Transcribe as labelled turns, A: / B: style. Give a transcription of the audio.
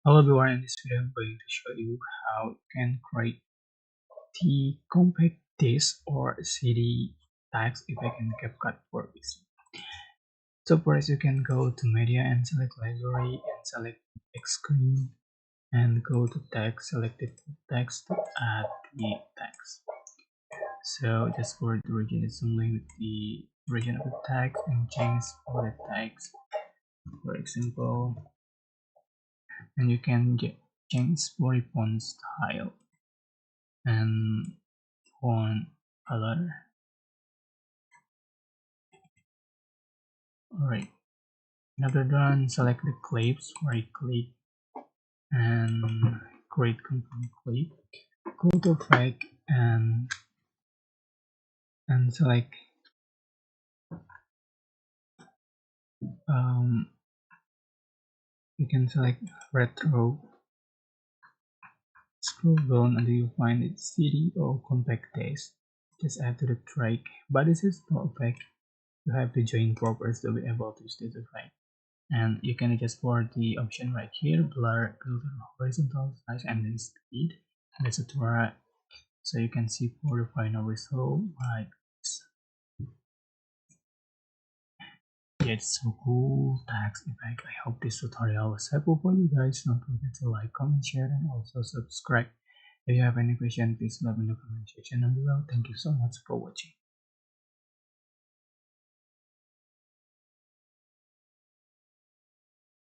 A: Hello everyone, in this video I'm going to show you how you can create the compact disc or CD text effect in CapCut for PC. So first you can go to media and select library and select screen and go to text, select the text to add the text. So just for the region it's only with the region of the text and change for the text, for example, and you can change for the font style and font color. Alright, after done, select the clips, right click and create component clip. Go to effect and select um, you can select retro. Scroll down until you find it CD or compact disc. Just add to the track, but this is no effect. You have to join properties to be able to use this effect. And you can adjust for the option right here, blur, filter, horizontal, size, and then speed, and etc. So you can see for the final result like this. Yeah, it's so cool text effect. I hope this tutorial was helpful for you guys. Don't forget to like, comment, share, and also subscribe. If you have any question, please leave in the comment section down below. Thank you so much for watching.